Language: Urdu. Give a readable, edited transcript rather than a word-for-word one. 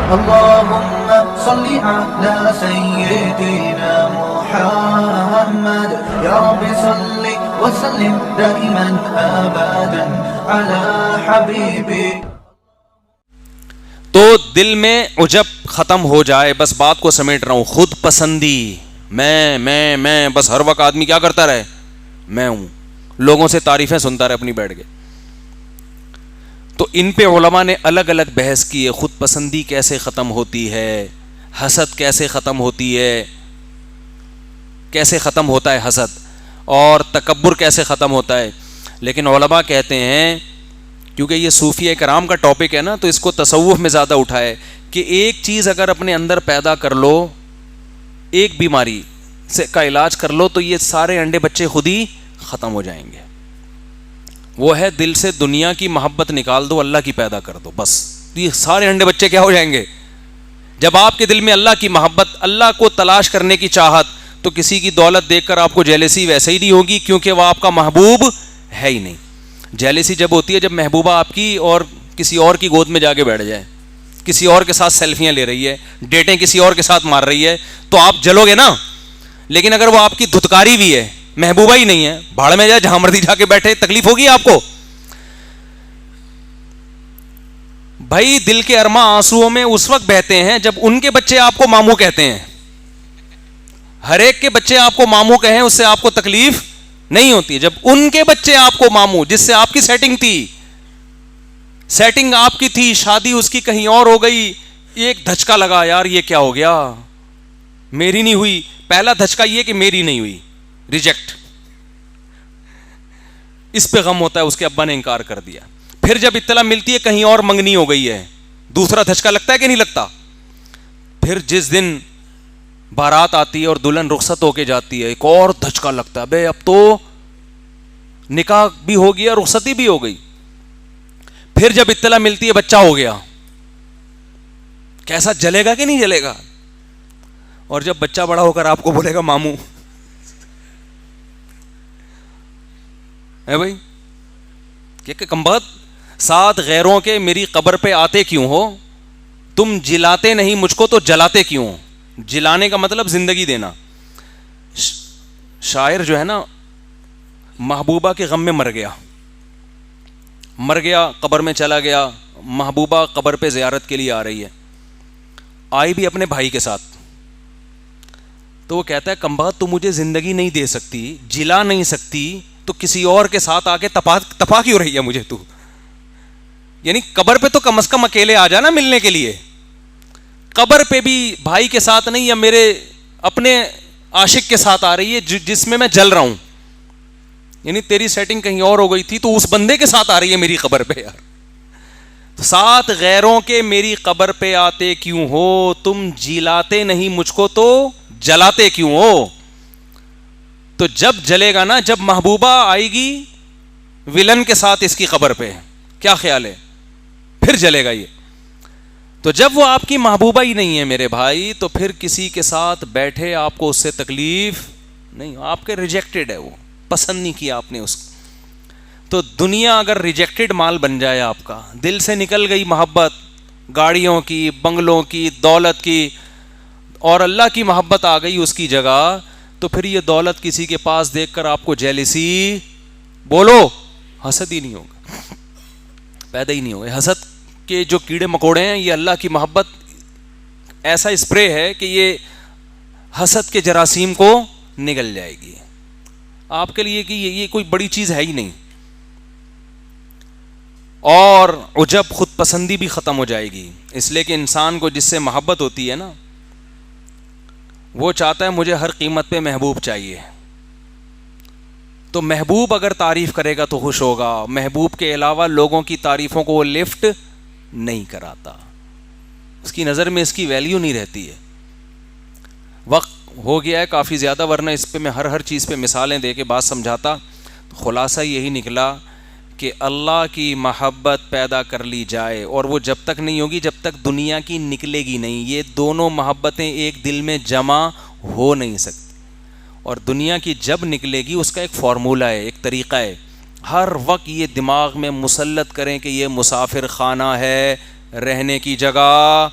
اللهم صل على سيدنا محمد يا رب صل وسلم دائما ابدا على حبيبك. تو دل میں عجب ختم ہو جائے, بس بات کو سمیٹ رہا ہوں, خود پسندی, میں بس ہر وقت آدمی کیا کرتا رہے, میں ہوں, لوگوں سے تعریفیں سنتا رہے اپنی بیٹھ کے. تو ان پہ علماء نے الگ الگ بحث کی ہے, خود پسندی کیسے ختم ہوتی ہے, حسد کیسے ختم ہوتی ہے, کیسے ختم ہوتا ہے حسد, اور تکبر کیسے ختم ہوتا ہے. لیکن علماء کہتے ہیں کیونکہ یہ صوفیہ کرام کا ٹاپک ہے نا, تو اس کو تصوف میں زیادہ اٹھائے کہ ایک چیز اگر اپنے اندر پیدا کر لو, ایک بیماری سے کا علاج کر لو, تو یہ سارے انڈے بچے خود ہی ختم ہو جائیں گے. وہ ہے دل سے دنیا کی محبت نکال دو, اللہ کی پیدا کر دو, بس یہ سارے انڈے بچے کیا ہو جائیں گے. جب آپ کے دل میں اللہ کی محبت, اللہ کو تلاش کرنے کی چاہت, تو کسی کی دولت دیکھ کر آپ کو جیلسی ویسے ہی نہیں ہوگی, کیونکہ وہ آپ کا محبوب ہے ہی نہیں. جیلسی جب ہوتی ہے جب محبوبہ آپ کی اور کسی اور کی گود میں جا کے بیٹھ جائے, کسی اور کے ساتھ سیلفیاں لے رہی ہے, ڈیٹیں کسی اور کے ساتھ مار رہی ہے, تو آپ جلو گے نا. لیکن اگر وہ آپ کی دھتکاری بھی ہے, محبوبہ ہی نہیں ہے, بھاڑ میں جائے جہاں مرضی جا کے بیٹھے, تکلیف ہوگی آپ کو. بھائی دل کے ارماں آنسوؤں میں اس وقت بہتے ہیں جب ان کے بچے آپ کو ماموں کہتے ہیں. ہر ایک کے بچے آپ کو ماموں کہیں, اس سے آپ کو تکلیف نہیں ہوتی. جب ان کے بچے آپ کو ماموں, جس سے آپ کی سیٹنگ تھی, سیٹنگ آپ کی تھی, شادی اس کی کہیں اور ہو گئی, ایک دھچکا لگا, یار یہ کیا ہو گیا, میری نہیں ہوئی. پہلا دھچکا یہ کہ میری نہیں ہوئی, ریجیکٹ, اس پہ غم ہوتا ہے, اس کے ابا نے انکار کر دیا. پھر جب اطلاع ملتی ہے کہیں اور منگنی ہو گئی ہے, دوسرا دھچکا لگتا ہے کہ نہیں لگتا. پھر جس دن بارات آتی ہے اور دلہن رخصت ہو کے جاتی ہے, ایک اور دھچکا لگتا ہے, بے اب تو نکاح بھی ہو گیا, رخصتی بھی ہو گئی. پھر جب اطلاع ملتی ہے بچہ ہو گیا, کیسا جلے گا کہ نہیں جلے گا. اور جب بچہ بڑا ہو کر آپ کو بولے گا ماموں, ہے بھائی کہ کمبخت, ساتھ غیروں کے میری قبر پہ آتے کیوں ہو, تم جلاتے نہیں مجھ کو تو جلاتے کیوں ہو. جلانے کا مطلب زندگی دینا. شاعر جو ہے نا, محبوبہ کے غم میں مر گیا, قبر میں چلا گیا, محبوبہ قبر پہ زیارت کے لیے آ رہی ہے, آئی بھی اپنے بھائی کے ساتھ. تو وہ کہتا ہے کمبخت تو مجھے زندگی نہیں دے سکتی, جلا نہیں سکتی, تو کسی اور کے ساتھ آ کے تپا کیوں رہی ہے مجھے تو. یعنی قبر پہ تو کم از کم اکیلے آ جانا ملنے کے لیے, قبر پہ بھی بھائی کے ساتھ نہیں, یا میرے اپنے عاشق کے ساتھ آ رہی ہے جس میں جل رہا ہوں. یعنی تیری سیٹنگ کہیں اور ہو گئی تھی, تو اس بندے کے ساتھ آ رہی ہے میری قبر پہ. یار ساتھ غیروں کے میری قبر پہ آتے کیوں ہو, تم جلاتے نہیں مجھ کو تو جلاتے کیوں ہو. تو جب جلے گا نا, جب محبوبہ آئے گی ولن کے ساتھ اس کی قبر پہ, کیا خیال ہے, پھر جلے گا یہ. تو جب وہ آپ کی محبوبہ ہی نہیں ہے میرے بھائی, تو پھر کسی کے ساتھ بیٹھے آپ کو اس سے تکلیف نہیں, آپ کے ریجیکٹڈ ہے, وہ پسند نہیں کیا آپ نے اس کو. تو دنیا اگر ریجیکٹڈ مال بن جائے آپ کا, دل سے نکل گئی محبت گاڑیوں کی, بنگلوں کی, دولت کی, اور اللہ کی محبت آ گئی اس کی جگہ, تو پھر یہ دولت کسی کے پاس دیکھ کر آپ کو جیلسی, بولو حسد ہی نہیں ہوگا, پیدا ہی نہیں ہوگا. حسد کے جو کیڑے مکوڑے ہیں, یہ اللہ کی محبت ایسا اسپرے ہے کہ یہ حسد کے جراثیم کو نگل جائے گی آپ کے لیے, کہ یہ کوئی بڑی چیز ہے ہی نہیں. اور عجب خود پسندی بھی ختم ہو جائے گی, اس لیے کہ انسان کو جس سے محبت ہوتی ہے نا, وہ چاہتا ہے مجھے ہر قیمت پہ محبوب چاہیے. تو محبوب اگر تعریف کرے گا تو خوش ہوگا, محبوب کے علاوہ لوگوں کی تعریفوں کو وہ لفٹ نہیں کراتا, اس کی نظر میں اس کی ویلیو نہیں رہتی ہے. وقت ہو گیا ہے کافی زیادہ, ورنہ اس پہ میں ہر چیز پہ مثالیں دے کے بات سمجھاتا. خلاصہ یہی نکلا کہ اللہ کی محبت پیدا کر لی جائے, اور وہ جب تک نہیں ہوگی جب تک دنیا کی نکلے گی نہیں. یہ دونوں محبتیں ایک دل میں جمع ہو نہیں سکتی, اور دنیا کی جب نکلے گی اس کا ایک فارمولہ ہے, ایک طریقہ ہے. ہر وقت یہ دماغ میں مسلط کریں کہ یہ مسافر خانہ ہے, رہنے کی جگہ